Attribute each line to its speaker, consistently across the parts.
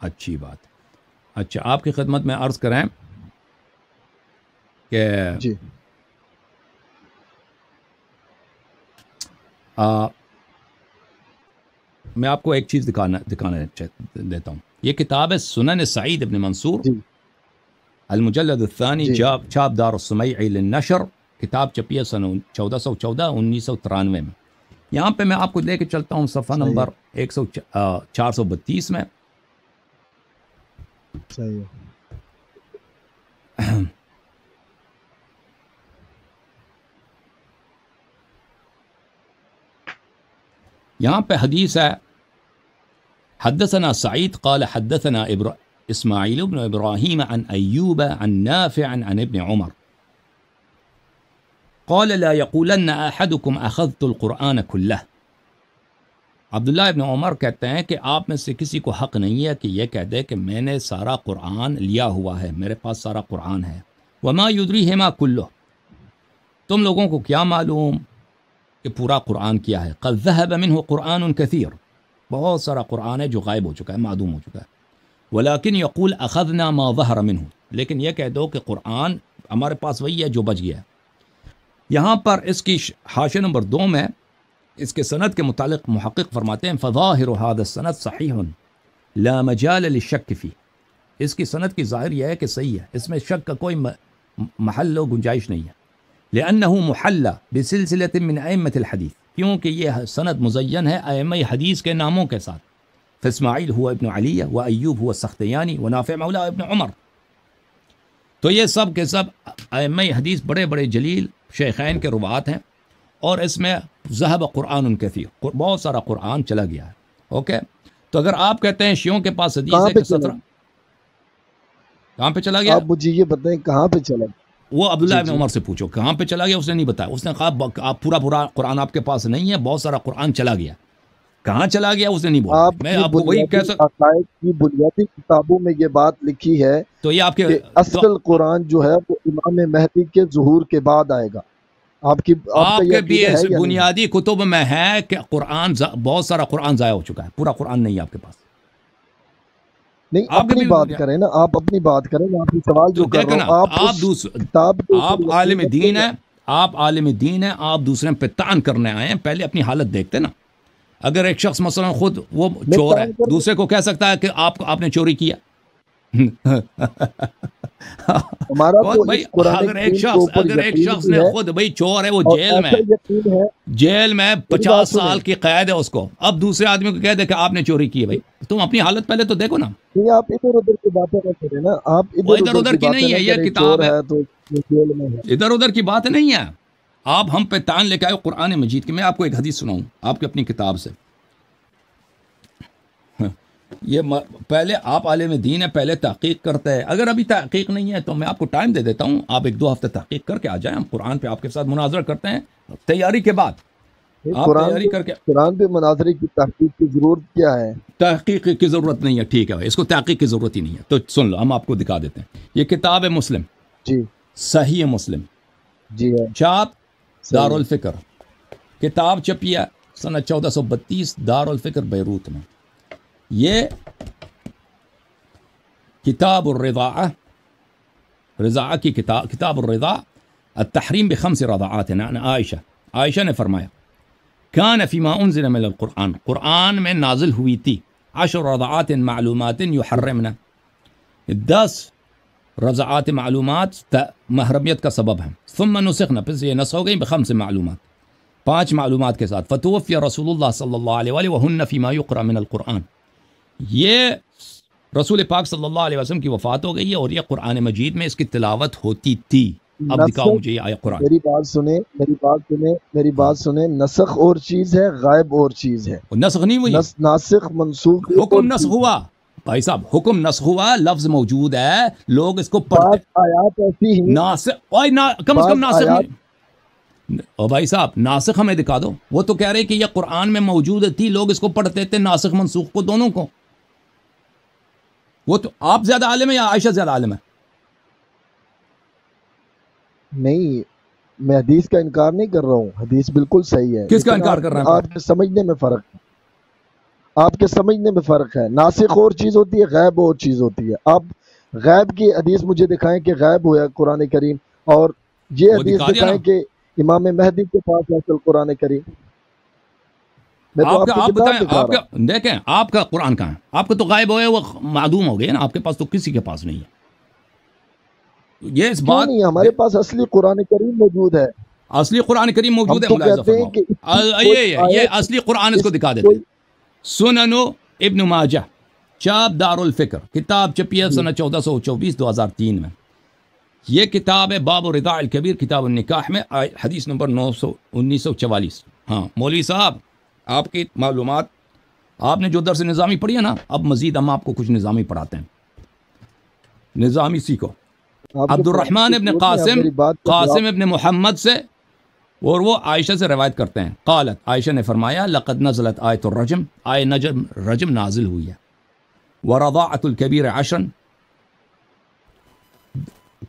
Speaker 1: اچھی بات. اچھا آپ کی خدمت میں عرض کریں کہ
Speaker 2: جی
Speaker 1: میں آپ کو ایک چیز دکھانا دیتا ہوں. یہ کتاب ہے سنن سعید ابن منصور
Speaker 2: جی
Speaker 1: المجلد الثانی،
Speaker 2: جی
Speaker 1: چاپ دار السمیع للنشر. کتاب چھپی ہے سن 1414 1993 میں. یہاں پہ میں آپ کو لے کے چلتا ہوں صفحہ
Speaker 2: صحیح
Speaker 1: نمبر 432 میں.
Speaker 2: صحیح
Speaker 1: یہاں پہ حدیث ہے حدثنا سعید قال حدثنا اسماعیل بن ابراہیم عن ایوب عن نافع عن ابن عمر قال لا يقولن احدكم اخذت القرآن كله. عبداللہ ابن عمر کہتے ہیں کہ آپ میں سے کسی کو حق نہیں ہے کہ یہ کہہ دے کہ میں نے سارا قرآن لیا ہوا ہے، میرے پاس سارا قرآن ہے. وما يدريه ما كله، تم لوگوں کو کیا معلوم کہ پورا قرآن کیا ہے. قد ذهب منه قرآن كثير، بہت سارا قرآن ہے جو غائب ہو چکا ہے، معدوم ہو چکا ہے. ولكن يقول اخذنا ما ظهر منه، لیکن یہ کہہ دو کہ قرآن ہمارے پاس وہی ہے جو بچ گیا ہے. یہاں پر اس کی حاشیہ نمبر 2 میں اس کے سند کے متعلق محقق فرماتے ہیں فظاہر هذا السند صحیح لا مجال للشک فی. اس کی سند کی ظاہر یہ ہے کہ صحیح ہے، اس میں شک کا کوئی محل و گنجائش نہیں ہے. لأنه محلى بسلسلة من أئمة الحديث، کیونکہ یہ سند مزین ہے ائمہ حدیث کے ناموں کے ساتھ. فاسماعیل هو ابن علی و ایوب هو السختیانی و نافع مولا ابن عمر. تو یہ سب کے سب ائمہ حدیث بڑے بڑے جلیل شیخین کے روات ہیں، اور اس میں ذہب قرآن کثیر، بہت سارا قرآن چلا گیا ہے. اوکے، تو اگر آپ کہتے ہیں شیعوں کے پاس حدیث ہے کہ 17 کہاں پہ چلا گیا،
Speaker 2: آپ مجھے یہ بتائیں کہاں پہ چلا.
Speaker 1: وہ عبداللہ
Speaker 2: جی
Speaker 1: ابن
Speaker 2: جی
Speaker 1: عمر سے پوچھو کہاں پہ چلا گیا. اس نے نہیں بتایا، اس نے کہا آپ پورا قرآن آپ کے پاس نہیں ہے، بہت سارا قرآن چلا گیا. کہاں چلا گیا اس نے نہیں بولا.
Speaker 2: آپ
Speaker 1: میں
Speaker 2: کی
Speaker 1: آپ کو وہی
Speaker 2: بنیادی
Speaker 1: کہہ سکتا.
Speaker 2: عقائد کی بنیادی کتابوں میں یہ بات لکھی ہے
Speaker 1: تو یہ آپ کے
Speaker 2: کہ اصل قرآن جو ہے وہ امام مہدی کے ظہور کے بعد آئے گا. آپ کا
Speaker 1: آپ
Speaker 2: یہ
Speaker 1: کے بھی
Speaker 2: عقیدہ ہے یا نہیں؟
Speaker 1: بنیادی کتب میں ہے کہ قرآن بہت سارا قرآن ضائع ہو چکا ہے، پورا قرآن نہیں ہے آپ کے پاس.
Speaker 2: نہیں
Speaker 1: آپ کے
Speaker 2: اپنی
Speaker 1: بھی
Speaker 2: بات کریں نا، آپ اپنی بات کریں. میں آپ سے سوال
Speaker 1: تو
Speaker 2: جو کر
Speaker 1: دیکھیں
Speaker 2: رہا
Speaker 1: نا،
Speaker 2: ہوں، آپ اس کتاب کے
Speaker 1: آپ
Speaker 2: اوپر
Speaker 1: عالم
Speaker 2: یقین
Speaker 1: دین
Speaker 2: رکھتے
Speaker 1: ہیں، آپ عالم دین ہیں، آپ دوسرے پہ طعن کرنے آئے ہیں. پہلے اپنی حالت دیکھتے نا. اگر ایک شخص مثلا خود وہ
Speaker 2: میں
Speaker 1: چور ہے،
Speaker 2: طعن کر
Speaker 1: دوسرے کو کہہ سکتا ہے کہ آپ نے چوری کیا.
Speaker 2: ہمارا تو
Speaker 1: بھائی
Speaker 2: اس قرآن
Speaker 1: اگر ایک
Speaker 2: کریم کے اوپر
Speaker 1: شخص
Speaker 2: یقین بھی
Speaker 1: نے
Speaker 2: ہے
Speaker 1: خود بھائی چور ہے، وہ
Speaker 2: اور
Speaker 1: جیل میں
Speaker 2: ایسا یقین ہے.
Speaker 1: جیل میں
Speaker 2: میری
Speaker 1: 50
Speaker 2: بات
Speaker 1: سال
Speaker 2: سنیں،
Speaker 1: کی قید ہے اس کو، اب دوسرے آدمی کو کہہ دے کہ آپ نے چوری کی ہے. بھائی تم اپنی حالت پہلے تو دیکھو نا.
Speaker 2: نہیں آپ ادھر ادھر کی باتیں نہ کریں نا، آپ
Speaker 1: وہ
Speaker 2: ادھر ادھر کی
Speaker 1: کی
Speaker 2: باتیں
Speaker 1: نہیں
Speaker 2: نہ
Speaker 1: ہے، یہ
Speaker 2: کریں. چور
Speaker 1: کتاب ہے،
Speaker 2: ہے تو یہ جیل میں ہے.
Speaker 1: ادھر ادھر کی بات نہیں ہے. آپ ہم پہ تان لے کے آئے قرآن مجید کی. میں آپ کو ایک حدیث سناؤں آپ کی اپنی کتاب سے. یہ پہلے آپ عالم دین ہے، پہلے تحقیق کرتے ہیں. اگر ابھی تحقیق نہیں ہے تو میں آپ کو ٹائم دے دیتا ہوں، آپ 1-2 ہفتے تحقیق کر کے آ جائیں. ہم قرآن پہ آپ کے ساتھ مناظرہ کرتے ہیں تیاری کے بعد. آپ تیاری کر کے.
Speaker 2: قرآن پہ مناظرے کی تحقیق کی ضرورت کیا ہے؟
Speaker 1: تحقیق کی ضرورت نہیں ہے، ٹھیک ہے، اس کو تحقیق کی ضرورت ہی نہیں ہے. تو سن لو، ہم آپ کو دکھا دیتے ہیں. یہ کتاب ہے مسلم،
Speaker 2: جی
Speaker 1: صحیح مسلم،
Speaker 2: جی ہے
Speaker 1: چاپ
Speaker 2: صحیح
Speaker 1: دار
Speaker 2: ہے.
Speaker 1: الفکر. کتاب چھپی ہے سنہ 1432 دار الفکر بیروت میں. یہ کتاب الرضاعہ، رضاعہ کی کتاب الرضاع التحریم بخمس رضاعات عن عائشہ نے فرمایا کان فیما انزل من القرآن، قرآن میں نازل ہوئی تھی 10 رضاعات معلومات یحرمنا، 10 رضاعات معلومات محرمیت کا سبب ہیں. ثم نسخنا، پھر یہ نسخ ہو گئی بخمس معلومات، 5 معلومات کے ساتھ. فتوفی رسول اللہ صلی اللہ علیہ وآلہ وہن فیما یقرأ من القرآن. یہ رسول پاک صلی اللہ علیہ وسلم کی وفات ہو گئی ہے اور یہ قرآن مجید میں اس کی تلاوت ہوتی تھی. اب دکھاؤ مجھے یہ آیا قرآن.
Speaker 2: میری بات سنیں. نسخ اور چیز ہے، غائب اور چیز ہے.
Speaker 1: نسخ نہیں ہوئی،
Speaker 2: ناسخ منسوخ
Speaker 1: حکم نسخ ہوا. بھائی صاحب حکم نسخ ہوا، لفظ موجود ہے، لوگ اس کو پڑھتے.
Speaker 2: آیات ایسی ہیں،
Speaker 1: ناسخ کم از کم ناسخ او بھائی صاحب ناسخ ہمیں دکھا دو. وہ تو کہہ رہے کہ یہ قرآن میں موجود تھی، لوگ اس کو پڑھتے تھے، ناسخ منسوخ کو دونوں کو. وہ تو آپ زیادہ عالم ہے یا عائشہ زیادہ عالم ہے؟
Speaker 2: نہیں میں حدیث کا انکار نہیں کر رہا ہوں، حدیث بالکل صحیح ہے.
Speaker 1: کس کا انکار کر رہے ہیں؟
Speaker 2: آپ سمجھنے میں فرق ہے. آپ کے سمجھنے میں فرق ہے. ناسخ اور چیز ہوتی ہے، غیب اور چیز ہوتی ہے. آپ غیب کی حدیث مجھے دکھائیں کہ غیب ہوا قرآن کریم، اور یہ
Speaker 1: وہ
Speaker 2: حدیث
Speaker 1: دکھا دیا نا.
Speaker 2: دکھائیں کہ امام مہدی کے پاس ہے اصل قرآن کریم. میں تو آپ کی
Speaker 1: آپ
Speaker 2: کتاب
Speaker 1: بتائیں،
Speaker 2: دکھا
Speaker 1: آپ
Speaker 2: رہا
Speaker 1: کا
Speaker 2: ہوں.
Speaker 1: دیکھیں آپ کا قرآن کہاں ہے؟ آپ کا تو غائب ہو گیا، وہ معدوم ہو گیا نا. آپ کے پاس تو کسی کے پاس نہیں ہے. یہ اس
Speaker 2: کیوں
Speaker 1: بات
Speaker 2: نہیں؟ ہمارے پاس اصلی قرآن کریم موجود ہے.
Speaker 1: اصلی قرآن کریم
Speaker 2: ہم
Speaker 1: موجود ہے.
Speaker 2: تو
Speaker 1: ملاحظہ
Speaker 2: کہتے ہیں
Speaker 1: فرماؤ.
Speaker 2: کہ اس کی کوئی
Speaker 1: یہ
Speaker 2: آیت،
Speaker 1: اصلی قرآن اس کو
Speaker 2: اس
Speaker 1: دکھا
Speaker 2: کی
Speaker 1: دیتے
Speaker 2: کوئی
Speaker 1: ہیں. سننو ابن ماجہ، چاپ دار الفکر، کتاب چھپی ہے
Speaker 2: جی
Speaker 1: سنہ 1424 2003 میں. یہ کتاب ہے باب الرضاع الکبیر، کتاب النکاح میں، حدیث نمبر 1944. ہاں مولوی صاحب، آپ کی معلومات، آپ نے جو درس نظامی پڑھی ہے نا، اب مزید ہم آپ کو کچھ نظامی پڑھاتے ہیں. نظامی سیکھو.
Speaker 2: آپ کو
Speaker 1: عبد
Speaker 2: پڑھانے
Speaker 1: الرحمن
Speaker 2: کی
Speaker 1: ابن
Speaker 2: ضرورت نہیں. آپ
Speaker 1: قاسم،
Speaker 2: میری بات کا جواب.
Speaker 1: قاسم ابن محمد سے، اور وہ عائشہ سے روایت کرتے ہیں. قالت، عائشہ نے فرمایا، لقد نزلت آیت الرجم، آئے رجم نازل ہوئی ہے. ورضاعت الکبیر 10،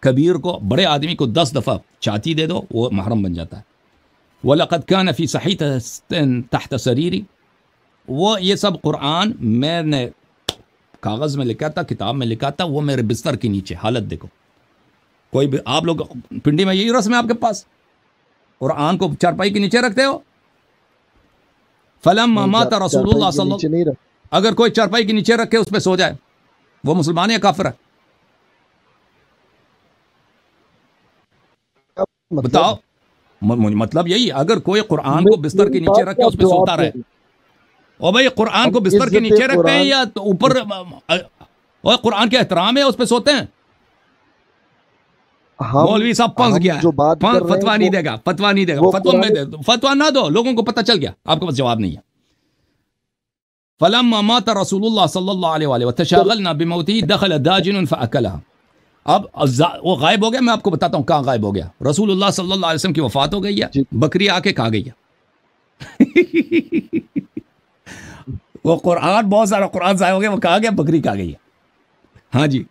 Speaker 1: کبیر کو، بڑے آدمی کو 10 دفعہ چاتی دے دو وہ محرم بن جاتا ہے. وَلَقَدْ كَانَ فِي صَحِيفَةٍ تَحْتَ سَرِيرِ، وہ یہ سب قرآن میں نے کاغذ میں لکھا تھا، کتاب میں لکھا تھا، وہ میرے بستر کے نیچے. حالت دیکھو. کوئی بھی آپ لوگ پنڈی میں یہی رسم ہے آپ کے پاس، قرآن کو چارپائی کے نیچے رکھتے ہو. فَلَمَّا
Speaker 2: نہیں،
Speaker 1: مَاتَ رسول
Speaker 2: چارپائی
Speaker 1: اللہ
Speaker 2: کے
Speaker 1: صلی
Speaker 2: نیچے
Speaker 1: اللہ،
Speaker 2: نہیں رکھ.
Speaker 1: اگر کوئی چارپائی کے نیچے رکھے اس پہ سو جائے، وہ مسلمان یا کافر ہے؟
Speaker 2: مطلب
Speaker 1: بتاؤ. مطلب یہی، اگر کوئی قرآن کو بستر کے
Speaker 2: میری
Speaker 1: نیچے
Speaker 2: بات
Speaker 1: رکھ کے
Speaker 2: کا
Speaker 1: اس پہ
Speaker 2: جواب
Speaker 1: سوتا رہے.
Speaker 2: دیں.
Speaker 1: اور بھائی قرآن
Speaker 2: ہم
Speaker 1: کو بستر کے
Speaker 2: عزت
Speaker 1: نیچے رکھتے ہیں
Speaker 2: قرآن،
Speaker 1: یا تو اوپر، اور قرآن کے احترام ہے اس پہ سوتے ہیں. مولوی صاحب پنس
Speaker 2: ہم
Speaker 1: گیا
Speaker 2: جو بات
Speaker 1: ہے،
Speaker 2: کر رہے ہیں
Speaker 1: فتوا نہیں دے گا، فتوا نہیں دے گا.
Speaker 2: وہ
Speaker 1: فتوا میں
Speaker 2: قرآن.
Speaker 1: دے، فتوا نہ دو، لوگوں کو پتہ چل گیا آپ کے پاس جواب نہیں ہے. فلما مات رسول اللہ صلی اللہ علیہ وآلہ وتشاغلنا بموته دخل داجن فاکلها. اب وہ غائب ہو گیا. میں آپ کو بتاتا ہوں کہاں غائب ہو گیا. رسول اللہ صلی اللہ علیہ وسلم کی وفات ہو گئی ہے،
Speaker 2: جی
Speaker 1: بکری آ کے کھا گئی ہے. وہ قرآن، بہت سارا قرآن ضائع ہو گیا، وہ کہا گیا بکری کھا گئی ہے. ہاں جی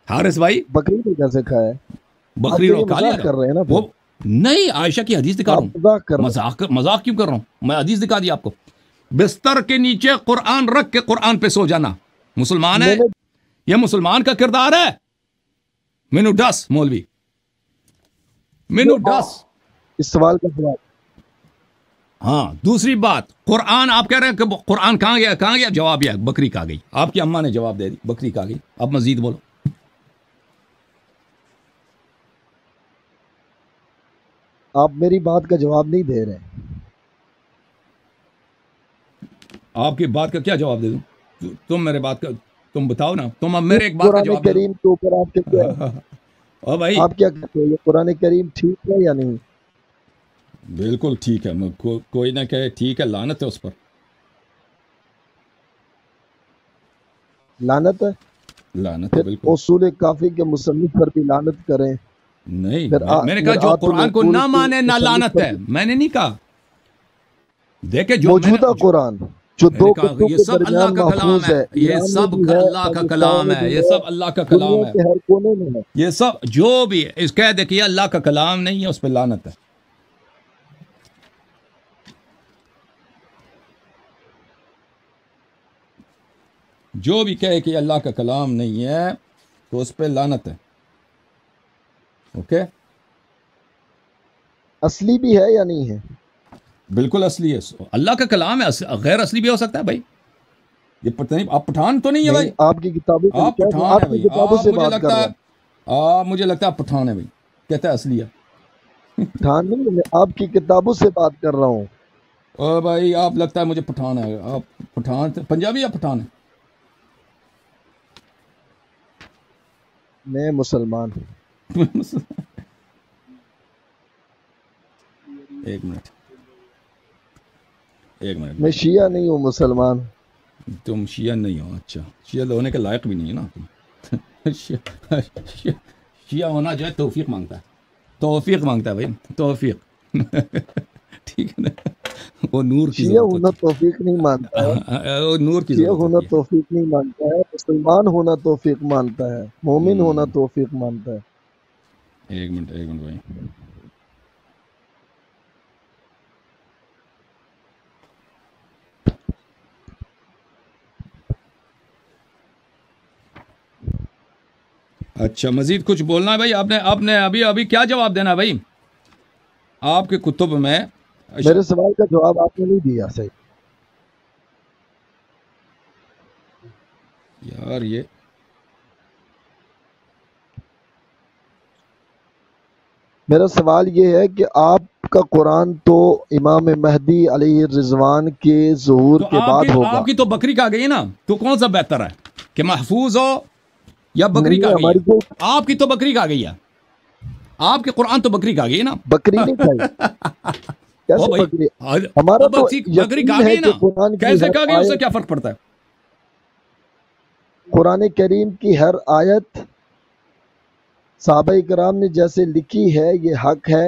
Speaker 1: حارث بھائی،
Speaker 2: بکری نے کیسے کھایا ہے؟ آپ
Speaker 1: بکری
Speaker 2: تو
Speaker 1: رو
Speaker 2: یہ
Speaker 1: کھا لیا
Speaker 2: مذاق
Speaker 1: تھا
Speaker 2: کر رہے ہیں نا
Speaker 1: وہ.
Speaker 2: پھر.
Speaker 1: نہیں، عائشہ کی حدیث دکھا رہا
Speaker 2: آپ
Speaker 1: ہوں.
Speaker 2: مذاق کر رہے ہیں.
Speaker 1: مذاق کیوں کر رہا ہوں؟ میں حدیث دکھا دی آپ کو. بستر کے نیچے قرآن رکھ کے قرآن پہ سو جانا مسلمان ہے؟
Speaker 2: میں نے
Speaker 1: یہ مسلمان کا کردار ہے؟ مینو ڈس مولوی، مینو ڈس.
Speaker 2: اس سوال کا جواب.
Speaker 1: ہاں دوسری بات، قرآن آپ کہہ رہے ہیں کہ قرآن کہاں گیا؟ کہاں گیا؟ جواب یہ ہے، بکری کھا گئی. آپ کی اماں نے جواب دے دی، بکری کھا گئی. اب مزید بولو.
Speaker 2: آپ میری بات کا جواب نہیں دے رہے.
Speaker 1: آپ کی بات کا کیا جواب دے دوں؟ تم میرے بات کا، تم بتاؤ نا، تم اب
Speaker 2: اس
Speaker 1: میرے ایک بات کا
Speaker 2: قرآن
Speaker 1: جواب دے
Speaker 2: کریم کے اوپر آپ کے کیا ہے؟
Speaker 1: دو. او بھائی،
Speaker 2: آپ کیا کہتے ہیں؟ یہ قرآن کریم ٹھیک ہے یا نہیں؟
Speaker 1: بالکل ٹھیک ہے. کوئی نہ کہے ٹھیک ہے، لعنت ہے اس پر.
Speaker 2: لعنت ہے؟
Speaker 1: لعنت ہے
Speaker 2: پھر
Speaker 1: بالکل.
Speaker 2: اصول کافی کے مصنف پر بھی لعنت کریں.
Speaker 1: نہیں،
Speaker 2: پھر
Speaker 1: میں نے کہا جو
Speaker 2: مرآت
Speaker 1: قرآن کو
Speaker 2: العقول
Speaker 1: نہ
Speaker 2: کے
Speaker 1: مانے نہ
Speaker 2: مصنف
Speaker 1: لعنت
Speaker 2: پر
Speaker 1: ہے.
Speaker 2: بھی.
Speaker 1: میں نے نہیں کہا. دیکھے جو
Speaker 2: موجودہ قرآن جو
Speaker 1: میں
Speaker 2: دو
Speaker 1: نے کہا
Speaker 2: کتوں
Speaker 1: یہ
Speaker 2: کے
Speaker 1: سب اللہ
Speaker 2: درمیان
Speaker 1: کا کلام
Speaker 2: محفوظ
Speaker 1: ہے،
Speaker 2: ہے،
Speaker 1: یہ
Speaker 2: ایران میں
Speaker 1: سب
Speaker 2: بھی ہے،
Speaker 1: اللہ کا
Speaker 2: پاکستان
Speaker 1: کلام
Speaker 2: میں
Speaker 1: ہے،
Speaker 2: بھی
Speaker 1: یہ
Speaker 2: ہے،
Speaker 1: سب اللہ کا
Speaker 2: دنیا
Speaker 1: کلام ہے.
Speaker 2: کے ہر کونے میں ہے.
Speaker 1: یہ سب جو بھی ہے اس کہہ دے کہ یہ اللہ کا کلام نہیں ہے، اس پہ لعنت ہے. جو بھی کہے کہ یہ اللہ کا کلام نہیں ہے تو اس پہ لعنت ہے. اوکے،
Speaker 2: اصلی بھی ہے یا نہیں ہے؟
Speaker 1: بالکل اصلی ہے. اللہ کا کلام ہے، غیر اصلی بھی ہو سکتا ہے بھائی. یہ پتہ نہیں، آپ پٹھان تو نہیں ہے
Speaker 2: نہیں،
Speaker 1: بھائی.
Speaker 2: آپ کی کتابوں سے
Speaker 1: آپ
Speaker 2: لکھا ہے،
Speaker 1: پٹھان
Speaker 2: آپ
Speaker 1: ہے
Speaker 2: کی
Speaker 1: بھائی.
Speaker 2: کتابوں
Speaker 1: آپ
Speaker 2: سے
Speaker 1: مجھے
Speaker 2: بات کر
Speaker 1: لگتا
Speaker 2: رہا
Speaker 1: ہے،
Speaker 2: ہوں.
Speaker 1: مجھے لگتا ہے آپ پٹھان ہے بھائی. کہتا ہے اصلی ہے.
Speaker 2: ٹھان نہیں، میں آپ کی کتابوں سے بات کر رہا ہوں.
Speaker 1: اور بھائی آپ لگتا ہے مجھے پٹھان ہے. آپ پٹھان پنجابی یا پٹھان ہے؟
Speaker 2: میں مسلمان ہوں.
Speaker 1: ایک منٹ، ایک منٹ
Speaker 2: میں
Speaker 1: بھائی.
Speaker 2: شیعہ نہیں ہوں، مسلمان.
Speaker 1: تم شیعہ نہیں ہو؟ اچھا، شیعہ ہونے کے لائق بھی نہیں ہے نا تم. شیعہ ہونا جو ہے توفیق مانگتا ہے، توفیق مانگتا ہے بھائی، توفیق. ٹھیک ہے نا، وہ نور کی
Speaker 2: شیعہ
Speaker 1: ضرورت
Speaker 2: ہونا
Speaker 1: ہوتی
Speaker 2: توفیق نہیں مانتا ہے.
Speaker 1: ہے، وہ نور کی
Speaker 2: شیعہ
Speaker 1: ضرورت
Speaker 2: ہونا
Speaker 1: ہوتی ہے.
Speaker 2: توفیق نہیں مانتا ہے. مسلمان ہونا توفیق مانتا ہے. مومن ہونا توفیق مانتا ہے.
Speaker 1: ایک منٹ بھائی. اچھا مزید کچھ بولنا ہے بھائی؟ آپ نے ابھی کیا جواب دینا ہے بھائی؟ آپ کے کتب میں
Speaker 2: میرے سوال کا جواب آپ نے نہیں دیا صحیح.
Speaker 1: یار یہ
Speaker 2: میرا سوال یہ ہے کہ آپ کا قرآن تو امام مہدی علیہ رضوان کے ظہور
Speaker 1: تو
Speaker 2: کے بعد ہوگا.
Speaker 1: آپ کی تو بکری کھا گئی ہے نا، تو کون سا بہتر ہے کہ محفوظ ہو یا بکری کھا
Speaker 2: نہیں،
Speaker 1: گئی
Speaker 2: ہماری
Speaker 1: ہے؟
Speaker 2: جو
Speaker 1: آپ کی تو بکری کھا گئی ہے، آپ کے قرآن تو بکری کھا گئی ہے نا.
Speaker 2: بکری نہیں کھائی.
Speaker 1: او
Speaker 2: کیسے
Speaker 1: بھائی
Speaker 2: بکری؟ ہمارا تو
Speaker 1: بکری کھا
Speaker 2: یقین ہے
Speaker 1: گئی
Speaker 2: کہ
Speaker 1: نا،
Speaker 2: قرآن کی
Speaker 1: کیسے
Speaker 2: ہر
Speaker 1: کھا گئی اس سے
Speaker 2: آیت،
Speaker 1: کیا فرق پڑتا ہے؟
Speaker 2: قرآن کریم کی ہر آیت صحابہ کرام نے جیسے لکھی ہے یہ حق ہے،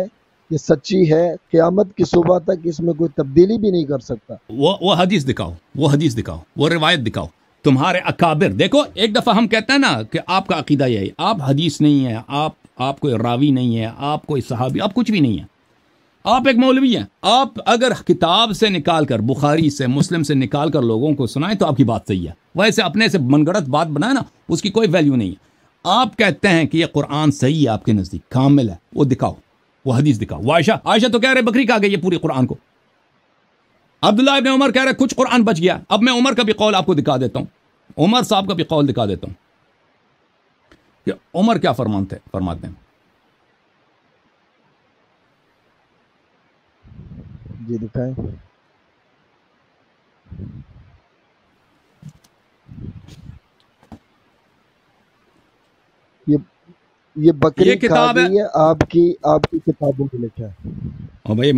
Speaker 2: یہ سچی ہے، قیامت کی صبح تک اس میں کوئی تبدیلی بھی نہیں کر سکتا.
Speaker 1: وہ حدیث دکھاؤ، وہ حدیث دکھاؤ، وہ روایت دکھاؤ. تمہارے اکابر دیکھو، ایک دفعہ ہم کہتے ہیں نا کہ آپ کا عقیدہ یہ ہے، آپ حدیث نہیں ہے، آپ کوئی راوی نہیں ہے، آپ کوئی صحابی، آپ کچھ بھی نہیں ہے، آپ ایک مولوی ہیں. آپ اگر کتاب سے نکال کر، بخاری سے، مسلم سے نکال کر لوگوں کو سنائیں تو آپ کی بات صحیح ہے. ویسے اپنے سے من گڑت بات بنائے نا، اس کی کوئی ویلیو نہیں ہے. آپ کہتے ہیں کہ یہ قرآن صحیح ہے، آپ کے نزدیک کامل ہے، وہ دکھاؤ، وہ حدیث دکھاؤ. وہ عائشہ تو کہہ رہے بکری کھا گئی ہے پوری قرآن کو. عبداللہ ابن عمر کہہ رہے کچھ قرآن بچ گیا. اب میں عمر کا بھی قول آپ کو دکھا دیتا ہوں، عمر صاحب کا بھی قول دکھا دیتا ہوں کہ عمر کیا فرماتے ہیں.
Speaker 2: جی دکھائیں. یہ بکری
Speaker 1: یہ
Speaker 2: کھا
Speaker 1: کتاب
Speaker 2: گئی ہے، آپ کی کتابوں میں لکھا ہے.
Speaker 1: اور بھائی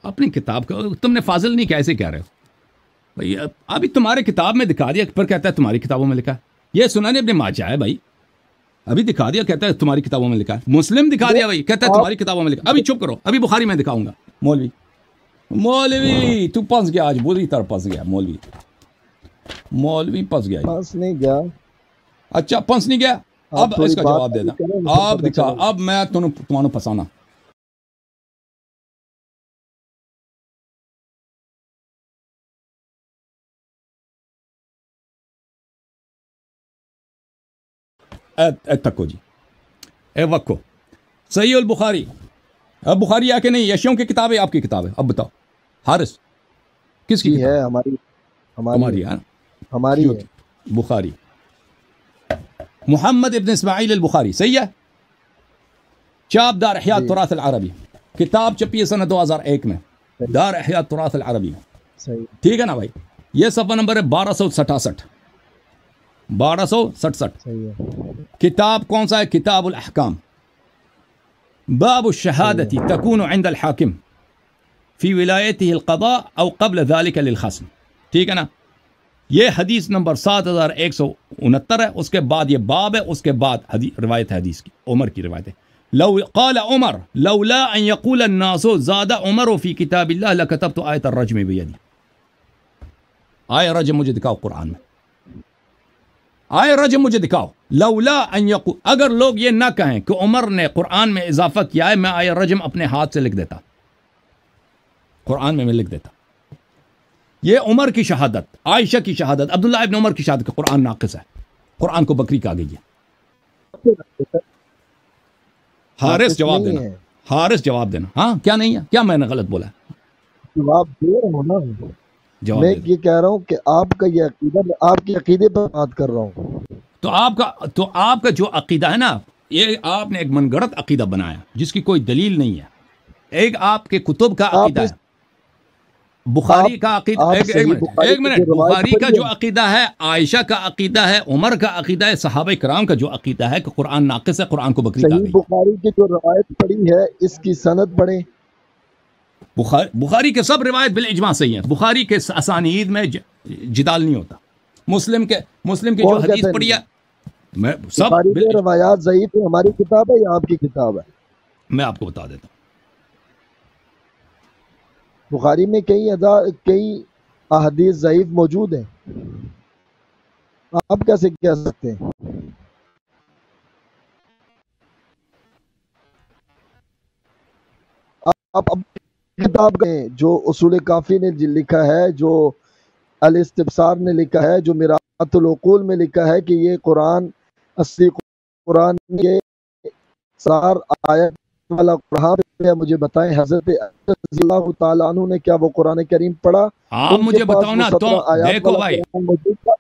Speaker 1: اپنی کتاب کا تم نے فاضل نہیں کیا، ایسے کہہ رہے ہو بھائی؟ ابھی تمہارے کتاب میں دکھا دیا، پر کہتا ہے تمہاری کتابوں میں لکھا ہے. یہ سنن ابن ماجہ ہے بھائی، ابھی دکھا دیا، کہتا ہے تمہاری کتابوں میں لکھا ہے. مسلم دکھا دیا بھائی، کہتا ہے تمہاری کتابوں میں لکھا. ابھی چپ کرو، ابھی بخاری میں دکھاؤں گا. مولوی تو پھنس گیا، آج بری طرح پھنس گیا. مولوی پھنس گیا.
Speaker 2: پاس نہیں گیا.
Speaker 1: اچھا پھنس نہیں گیا.
Speaker 2: آپ
Speaker 1: اب اس
Speaker 2: تھوڑی
Speaker 1: کا
Speaker 2: بات
Speaker 1: جواب دینا،
Speaker 2: کریں نا، پھر
Speaker 1: آپ
Speaker 2: پتہ
Speaker 1: دکھا.
Speaker 2: چلے گا.
Speaker 1: اب میں تمہارا پھنسانا. اے تکو جی، اے وکو، صحیح البخاری. اب بخاری آ کے نہیں، یشیوں کی کتاب ہے، آپ کی کتاب ہے. اب بتاؤ حارث کس کی
Speaker 2: جی
Speaker 1: کتاب؟
Speaker 2: ہے، ہماری
Speaker 1: تمہاری ہے.
Speaker 2: ہماری ہے.
Speaker 1: بخاری، محمد ابن اسماعیل البخاری، صحیح ہے. چاپ دار احیاء
Speaker 2: جی
Speaker 1: تراث العربی، کتاب چھپی ہے سنہ 2001 میں،
Speaker 2: صحیح
Speaker 1: دار احیاء تراث العربی میں.
Speaker 2: صحیح.
Speaker 1: ٹھیک ہے نا بھائی؟ یہ صفحہ نمبر ہے 1267. 1267.
Speaker 2: صحیح ہے.
Speaker 1: کتاب کون سا ہے؟ کتاب الاحکام. باب الشهادة تكون عند الحاكم في ولايته القضاء او قبل ذلك للخصم. ٹھیک ہے نا؟ یہ حدیث نمبر 7169 ہے. اس کے بعد یہ باب ہے، اس کے بعد روایت حدیث کی، عمر کی روایت ہے. لو قال عمر لولا ان يقول الناس زاد عمر في كتاب الله لكتبت آية الرجم بيدي. آية رجم مجھے دکھاؤ قرآن میں، آئے رجم مجھے دکھاؤ. لولا ان یقول، اگر لوگ یہ نہ کہیں کہ عمر نے قرآن میں اضافہ کیا ہے، میں آئے رجم اپنے ہاتھ سے لکھ دیتا، قرآن میں لکھ دیتا. یہ عمر کی شہادت، عائشہ کی شہادت، عبداللہ ابن عمر کی شہادت کہ قرآن ناقص ہے، قرآن کو بکری کہا گئی ہے. حارث جواب دینا، حارث جواب دینا. ہاں کیا نہیں ہے؟ کیا میں نے غلط بولا؟
Speaker 2: جواب دے رہا ہوں نا.
Speaker 1: جواب
Speaker 2: میں
Speaker 1: دے دو.
Speaker 2: یہ کہہ رہا ہوں کہ آپ کا یہ عقیدہ، میں آپ کے عقیدے پر بات کر رہا ہوں.
Speaker 1: تو آپ کا جو عقیدہ ہے نا، یہ آپ نے ایک من گڑت عقیدہ بنایا جس کی کوئی دلیل نہیں ہے. ایک آپ کے کتب کا
Speaker 2: آپ
Speaker 1: عقیدہ ہے، بخاری کا عقیدہ.
Speaker 2: آپ
Speaker 1: ایک
Speaker 2: صحیح بخاری کی
Speaker 1: منٹ.
Speaker 2: جو روایت
Speaker 1: بخاری کا
Speaker 2: پڑھی
Speaker 1: جو
Speaker 2: ہے،
Speaker 1: عقیدہ ہے، عائشہ کا عقیدہ ہے، عمر کا عقیدہ ہے، صحابہ کرام کا جو عقیدہ ہے کہ قرآن ناقص ہے، قرآن کو بکری کہا
Speaker 2: صحیح
Speaker 1: گئی.
Speaker 2: بخاری کی جو روایت پڑھی ہے اس کی سند پڑھیں.
Speaker 1: بخاری کے سب روایت بالاجماع صحیح ہیں. بخاری کے اسانید میں جدال نہیں ہوتا. مسلم کی جو
Speaker 2: کون
Speaker 1: حدیث
Speaker 2: کہتا ہے
Speaker 1: پڑھی ہے،
Speaker 2: نہیں؟
Speaker 1: میں سب
Speaker 2: بخاری میں روایات ضعیف ہے، ہماری کتاب ہے یا آپ کی کتاب ہے؟
Speaker 1: میں آپ کو بتا دیتا ہوں.
Speaker 2: بخاری میں کئی احادیث ضعیف موجود ہیں. آپ کیسے کہہ سکتے ہیں؟ آپ کتاب میں جو اصول کافی نے لکھا ہے، جو الاستبصار نے لکھا ہے، جو میرات العقول میں لکھا ہے کہ یہ قرآن اصلی قرآن کے سار آیت والا قرآن ہے، مجھے بتائیں حضرت رضی اللہ تعالیٰ عنہ نے کیا وہ قرآن کریم پڑھا؟
Speaker 1: آپ
Speaker 2: ان کے
Speaker 1: مجھے
Speaker 2: پاس
Speaker 1: بتاؤ
Speaker 2: وہ
Speaker 1: نا،
Speaker 2: 17
Speaker 1: تو
Speaker 2: آیات
Speaker 1: دیکھو
Speaker 2: والا
Speaker 1: بھائی،
Speaker 2: قرآن موجود تھا؟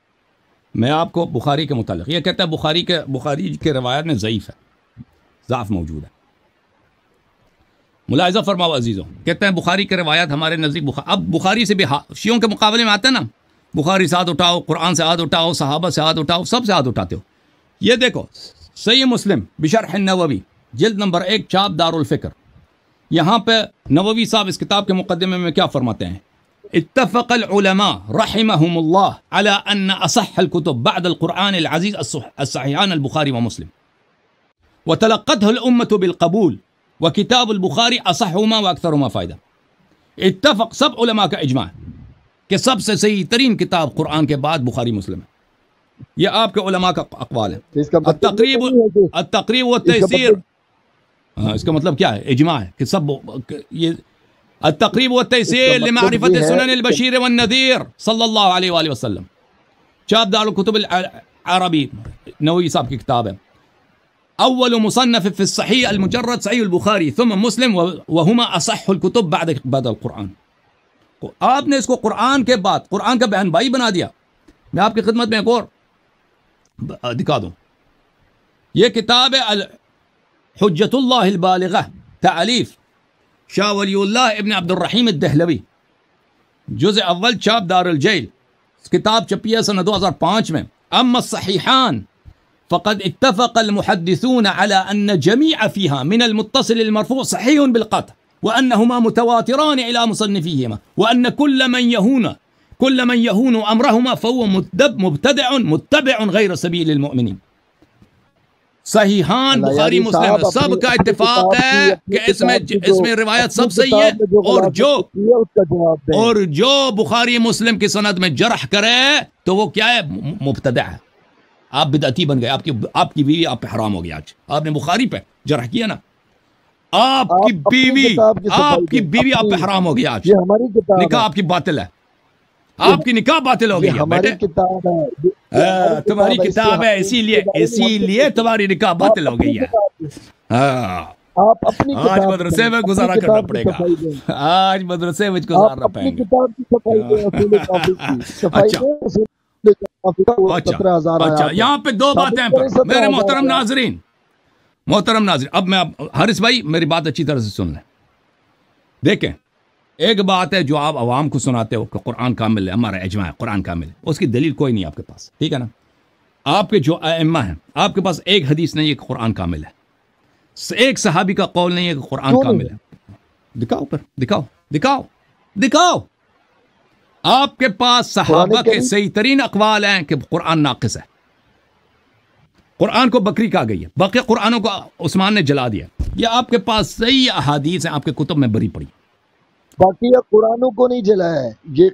Speaker 1: میں آپ کو بخاری کے متعلق یہ کہتا ہے بخاری کے روایت میں ضعیف ہے، ضعف موجود ہے۔ ملاحظہ فرماؤ عزیزوں، کہتے ہیں بخاری کے روایت ہمارے نزدیک اب بخاری سے بھی شیعوں کے مقابلے میں آتا ہے نا، بخاری سے ہاتھ اٹھاؤ، قرآن سے ہاتھ اٹھاؤ، صحابہ سے ہاتھ اٹھاؤ، سب سے ہاتھ اٹھاتے ہو۔ یہ دیکھو صحیح مسلم بشرح النووی جلد نمبر 1 چاپ دار الفکر، یہاں پہ نووی صاحب اس کتاب کے مقدمے میں کیا فرماتے ہیں؟ اتفق العلماء رحمهم الله على ان اصح الكتب بعد القرآن العزيز الصحيحان البخاري ومسلم، وتلقته الامة بالقبول، وكتاب البخاري اصحهما واكثرهما فائدہ۔ اتفق سب علماء کا اجماع کہ سب سے صحیح ترین کتاب قرآن کے بعد بخاری مسلم ہے، یہ آپ کے علماء کا اقوال ہے۔
Speaker 2: اس کا مطلب
Speaker 1: التقریب والتیسیر، اس کا مطلب کیا ہے؟ اجماع ہے کہ سب یہ التقریب والتیسیر لمعرفت سنن البشیر والنذیر صلی اللہ علیہ وآلہ وسلم، چاپ دار الکتب العربی، نووی صاحب کی کتاب ہے۔ اول مصنف فی الصحیح المجرد صحیح البخاری ثم مسلم وہما اصح الکتب بعد القرآن۔ آپ نے اس کو قرآن کے بعد قرآن کا بہن بھائی بنا دیا۔ میں آپ کی خدمت میں ایک اور دکھا دوں، یہ کتاب ہے حجت اللہ البالغہ، تالیف شاہ ولی اللہ ابن عبد الرحیم الدہلوی، جزء اول چاپ دار الجیل، کتاب چھپی ہے سنہ 2005 میں۔ اما الصحیحان فقد اتفق المحدثون على ان جميع فيها من المتصل المرفوع صحيح بالقطع، وانهما متواتران الى مصنفيهما، وان كل من يهون امرهما فهو مبتدع متبع غیر سبیل المؤمنین۔ صحیحان بخاری مسلم سب کا اتفاق ہے کہ اس میں روایت سب صحیح ہے، اور جو بخاری مسلم کی سند میں جرح کرے تو وہ کیا ہے؟ مبتدع ہے، آپ بدعتی بن گئے، آپ کی بیوی آپ پہ حرام ہو گیا۔ آج آپ نے بخاری پہ جرح کیا نا، آپ کی بیوی آپ پہ حرام ہو گیا، آج نکاح آپ کی باطل ہے، آپ کی نکاح باطل ہو گئی ہے بیٹے، تمہاری کتاب ہے، اسی لیے تمہاری نکاح باطل ہو گئی ہے۔ آج مدرسے میں گزارا کرنا پڑے گا، آج مدرسے میں گزارنا پڑے گا۔ اچھا یہاں پہ دو باتیں میرے محترم ناظرین، اب میں حارث بھائی میری بات اچھی طرح سے سن لیں۔ دیکھیں، ایک بات ہے جو آپ عوام کو سناتے ہو کہ قرآن کامل ہے، ہمارا اجماع ہے قرآن کامل ہے، اس کی دلیل کوئی نہیں آپ کے پاس، ٹھیک ہے نا؟ آپ کے جو ائمہ ہیں آپ کے پاس ایک حدیث نہیں ہے کہ قرآن کامل ہے، ایک صحابی کا قول نہیں ہے کہ قرآن کامل ہے۔ دکھاؤ پر، دکھاؤ۔ آپ کے پاس صحابہ کے صحیح ترین اقوال ہیں کہ قرآن ناقص ہے، قرآن کو بکری کہا گئی ہے، باقی قرآنوں کو عثمان نے جلا دیا، یہ آپ کے پاس صحیح احادیث ہیں، آپ کے کتب میں بری پڑی۔
Speaker 2: باقی قرآنوں کو نہیں جلایا ہے، یہ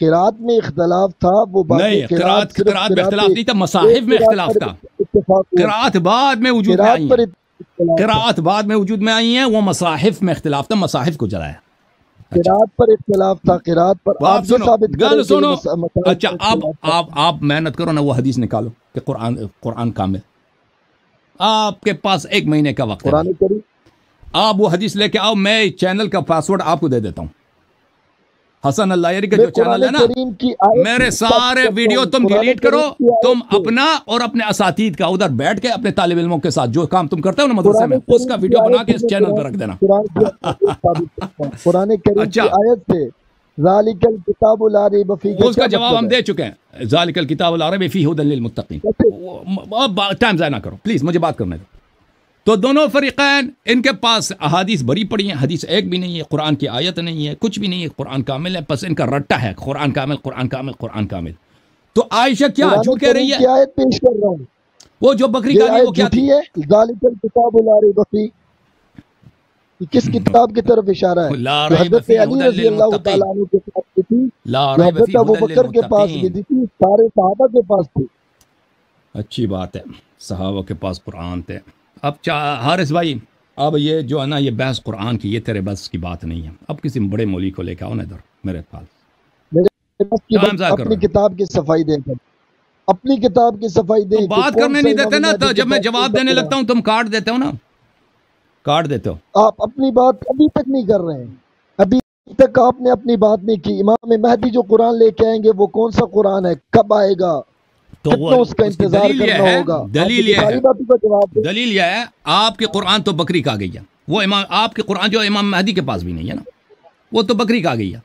Speaker 2: قرات میں اختلاف تھا، وہ
Speaker 1: نہیں، قرات میں اختلاف نہیں تھا، مصاحف میں اختلاف تھا، قرات بعد میں وجود میں آئی ہیں، قرات بعد میں وجود میں آئی ہیں، وہ مصاحف میں اختلاف تھا، مصاحف کو جلایا۔
Speaker 2: قرات پر اختلاف تھا، قرات پر
Speaker 1: آپ سنو، اچھا آپ محنت کرو نا، وہ حدیث نکالو کہ قرآن کامل، آپ کے پاس 1 مہینے کا وقت ہے، آپ وہ حدیث لے کے آؤ، میں چینل کا پاسورڈ آپ کو دے دیتا ہوں، حسن اللہ یاری کا جو چینل ہے نا، میرے سارے ویڈیو تم ڈیلیٹ کرو، تم اپنا اور اپنے اساتید کا ادھر بیٹھ کے اپنے طالب علموں کے ساتھ جو کام تم کرتے ہو نا مدرسے میں، اس کا ویڈیو بنا کے اس چینل پہ رکھ دینا۔
Speaker 2: قرآن کریم کی آیت سے ذالک الکتاب لا ریب فیہ،
Speaker 1: اس کا جواب ہم دے چکے ہیں، ذالک الکتاب لا ریب فیہ ھدی للمتقین۔ ٹائم ضائع نہ کرو پلیز، مجھے بات کرنے دو۔ تو دونوں فریقین ان کے پاس احادیث بری پڑی ہیں، حدیث ایک بھی نہیں ہے، قرآن کی آیت نہیں ہے، کچھ بھی نہیں ہے، قرآن کامل ہے، بس ان کا رٹا ہے قرآن کامل قرآن کامل قرآن کامل۔ تو عائشہ کیا جھوٹ کہہ رہی ہے؟
Speaker 2: آیت پیش کر رہا ہوں،
Speaker 1: وہ جو بکری کا وہ کیا تھی؟
Speaker 2: ذالک الکتاب لا ریب فیہ، کس کتاب کی طرف اشارہ ہے؟ حضرت علی رضی اللہ تعالیٰ عنہ کے پاس بھی تھی، حضرت ابوبکر کے پاس بھی تھی، سارے صحابہ کے پاس تھی۔
Speaker 1: اچھی بات ہے، صحابہ کے پاس قرآن تھے۔ اب حارث بھائی، اب یہ جو ہے نا یہ بحث قرآن کی، یہ تیرے بس کی بات نہیں ہے، اب کسی بڑے مولوی کو لے کے آؤ نا ادھر میرے پاس،
Speaker 2: اپنی کتاب کی صفائی دے کر اپنی کتاب کی صفائی دیں.
Speaker 1: بات کرنے نہیں دیتے نا، تو جب میں جواب دینے لگتا ہوں تم کاٹ دیتے ہو نا، کاٹ دیتے ہو.
Speaker 2: آپ اپنی بات ابھی تک نہیں کر رہے ہیں، ابھی تک آپ نے اپنی بات نہیں کی. امام مہدی جو قرآن لے کے آئیں گے وہ کون سا قرآن ہے، کب آئے گا،
Speaker 1: تو
Speaker 2: کتنا اس کا انتظار کرنا ہوگا.
Speaker 1: دلیل یہ
Speaker 2: ساری باتوں کا جواب دیں.
Speaker 1: دلیل یہ ہے آپ کے قرآن تو بکری کھا گئی ہے. وہ امام آپ کے قرآن جو امام مہدی کے پاس بھی نہیں ہے نا، وہ تو بکری کھا گئی ہے.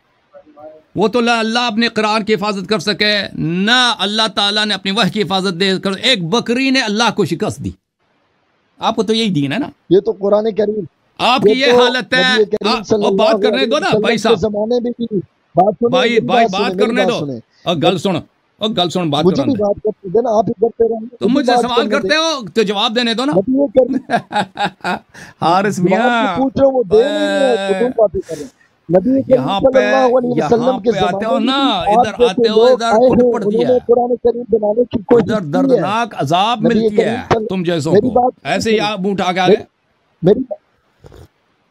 Speaker 1: وہ تو اللہ اپنے قرآن کی حفاظت کر سکے نہ اللہ تعالیٰ نے اپنی وحی کی حفاظت دے کر. ایک بکری نے اللہ کو شکست دی. آپ کو تو یہی دین ہے نا.
Speaker 2: یہ تو قرآن کریم
Speaker 1: آپ کی یہ حالت ہے. اور بات کرنے دو نا بھائی صاحب،
Speaker 2: زمانے میں بھی
Speaker 1: بھائی بات کرنے دو. اور گل سن، اور گل سن، بات
Speaker 2: مجھے بھی
Speaker 1: کرنے
Speaker 2: بات کرتے دینا. آپ ہی کرتے رہیں.
Speaker 1: تم مجھ سے سوال کرتے ہو تو جواب دینے دو نا. حارث میاں
Speaker 2: پوچھ رہا ہوں وہ دے نہیں ہے تو تم باتیں کر رہے ہیں. نبی کریم صلی اللہ علیہ وسلم کے
Speaker 1: آتے ہو
Speaker 2: زمانے
Speaker 1: نا،
Speaker 2: میں
Speaker 1: ادھر
Speaker 2: آپ
Speaker 1: آتے
Speaker 2: جیسے
Speaker 1: ہو،
Speaker 2: لوگ
Speaker 1: ادھر
Speaker 2: آئے
Speaker 1: کٹ
Speaker 2: ہیں،
Speaker 1: پڑ
Speaker 2: انہوں
Speaker 1: دیا
Speaker 2: نے قرآن کریم بنانے کی کوشش
Speaker 1: ادھر
Speaker 2: کی ہے.
Speaker 1: دردناک عذاب
Speaker 2: نبی
Speaker 1: ملتی
Speaker 2: کریم
Speaker 1: ہے تم جیسوں
Speaker 2: میری
Speaker 1: کو.
Speaker 2: بات
Speaker 1: ایسے ہی آپ منہ اٹھا کے آ گئے.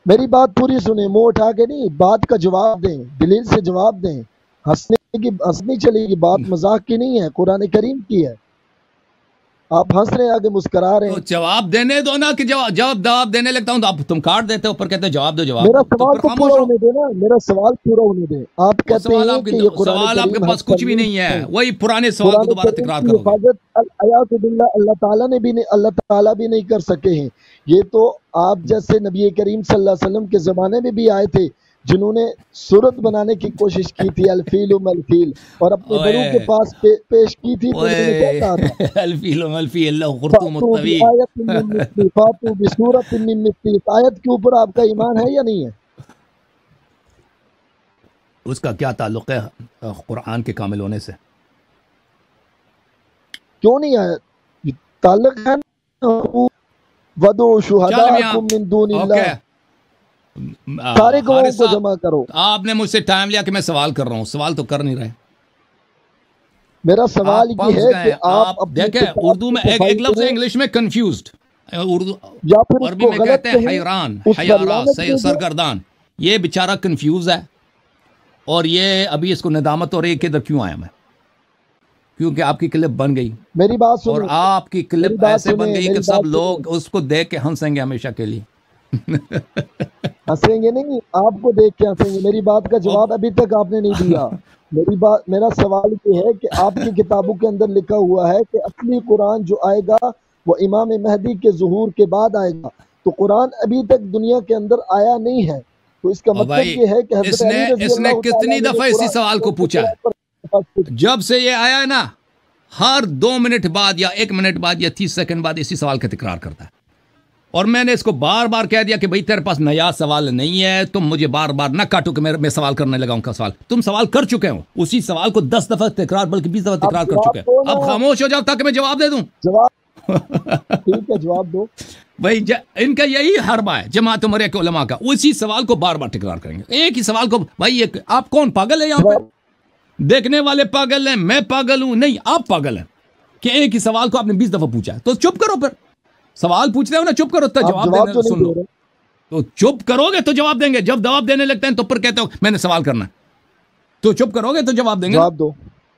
Speaker 2: میری بات پوری سنیں، منہ اٹھا کے نہیں، بات کا جواب دیں، دلیل سے جواب دیں. ہنسنی چلے گی، بات مذاق کی نہیں ہے، قرآن کریم کی ہے. آپ ہنس رہے ہیں، آگے مسکرا رہے
Speaker 1: تو
Speaker 2: ہیں.
Speaker 1: جواب دینے دو نا، کہ جواب دینے لگتا ہوں تو آپ تم کاٹ دیتے ہو، پر کہتے جواب دو جواب
Speaker 2: میرا
Speaker 1: دو، تو
Speaker 2: سوال
Speaker 1: پھر
Speaker 2: تو
Speaker 1: خاموش
Speaker 2: پورا
Speaker 1: ہو.
Speaker 2: ہونے دیں نا، میرا سوال پورا ہونے دیں. آپ
Speaker 1: وہ
Speaker 2: کہتے
Speaker 1: سوال
Speaker 2: ہیں
Speaker 1: آپ
Speaker 2: کہ یہ قرآن
Speaker 1: سوال آپ کے
Speaker 2: کریم
Speaker 1: پاس کچھ بھی نہیں ہے، وہی پرانے سوال کو
Speaker 2: قرآن
Speaker 1: دوبارہ
Speaker 2: کریم
Speaker 1: تکرار
Speaker 2: کی
Speaker 1: کرو گے.
Speaker 2: حفاظت الیاذ باللہ اللہ تعالیٰ بھی نہیں کر سکے ہیں. یہ تو آپ جیسے نبی کریم صلی اللہ علیہ وسلم کے زمانے میں بھی آئے تھے جنہوں نے صورت بنانے کی کوشش کی تھی، الفیل ملفیل، اور اپنے بڑوں کے پاس پیش کی تھی. تو انہوں نے کیا کہا تھا؟
Speaker 1: الفیل ملفی اللہ خرطوم
Speaker 2: فَأْتُوا
Speaker 1: الطویل.
Speaker 2: بِآیَةٍ مِّن مِّثْلِهِ فَأْتُوا بِسُورَةٍ مِّن مِّثْلِهِ. اس آیت کے اوپر آپ کا ایمان ہے یا نہیں ہے؟
Speaker 1: اس کا کیا تعلق ہے قرآن کے کامل ہونے سے؟
Speaker 2: کیوں نہیں ہے؟ تعلق ہے نا. وَدُعُوا شُهَدَاءَكُم مِّن دُونِ اللَّهِ. سارے گواہوں کو جمع کرو.
Speaker 1: آپ نے مجھ سے ٹائم لیا کہ میں سوال کر رہا ہوں، سوال تو کر نہیں رہے.
Speaker 2: میرا سوال یہ ہے کہ آپ
Speaker 1: دیکھیں اردو میں ایک لفظ ہے انگلش میں کنفیوزڈ، اردو
Speaker 2: یا پھر
Speaker 1: عربی میں کہتے ہیں حیران، حیارہ،
Speaker 2: حیران.
Speaker 1: سرگردان. یہ بیچارہ کنفیوز ہے، اور یہ ابھی اس کو ندامت ہو رہی ہے کہ ادھر کیوں آیا میں، کیونکہ آپ کی کلپ بن گئی.
Speaker 2: میری بات سنیں،
Speaker 1: اور آپ کی کلپ ایسے بن گئی کہ
Speaker 2: میری
Speaker 1: سب
Speaker 2: بات
Speaker 1: لوگ اس کو دیکھ کے ہنسیں گے ہمیشہ کے لیے.
Speaker 2: ہنسیں گے نہیں، آپ کو دیکھ کے ہنسیں گے. میری بات کا جواب ابھی تک آپ نے نہیں دیا. میرا سوال یہ ہے کہ آپ کی کتابوں کے اندر لکھا ہوا ہے کہ اصلی قرآن جو آئے گا وہ امام مہدی کے ظہور کے بعد آئے گا. تو قرآن ابھی تک دنیا کے اندر آیا نہیں ہے. تو اس کا مطلب یہ ہے کہ حضرت علی رضی
Speaker 1: اس نے
Speaker 2: اللہ
Speaker 1: کتنی دفعہ اسی سوال کو پوچھا ہے؟ جب سے یہ آیا ہے نا، ہر 2 منٹ بعد یا 1 منٹ بعد یا 30 سیکنڈ بعد اسی سوال کا تکرار کرتا ہے. اور میں نے اس کو بار بار کہہ دیا کہ بھئی تیرے پاس نیا سوال نہیں ہے، تم مجھے بار بار نہ کاٹو کہ میں سوال کرنے لگا ہوں کا سوال. تم سوال کر چکے ہو، اسی سوال کو 10 دفعہ تکرار بلکہ 20 دفعہ تکرار کر چکے ہو. اب خاموش ہو جاؤ تاکہ میں جواب دے دوں.
Speaker 2: ٹھیک ہے، جواب دو.
Speaker 1: بھائی ان کا یہی حربہ ہے جماعت عمریہ کے علماء کا، اسی سوال کو بار بار تکرار کریں گے. ایک ہی سوال کو. بھائی آپ کون پاگل ہے یہاں پہ؟ دیکھنے والے پاگل ہیں، میں پاگل ہوں؟ نہیں، آپ پاگل ہیں کہ ایک ہی سوال کو آپ نے 20 دفعہ پوچھا ہے. تو چپ کرو، پھر سوال پوچھ رہے ہو نا، چپ کرو تو جواب دینے سن لو. تو چپ کرو گے تو جواب دیں گے. جب جواب دینے لگتے ہیں تو پھر کہتے ہو میں نے سوال کرنا ہے. تو چپ کرو گے تو جواب دیں گے.
Speaker 2: جواب دو.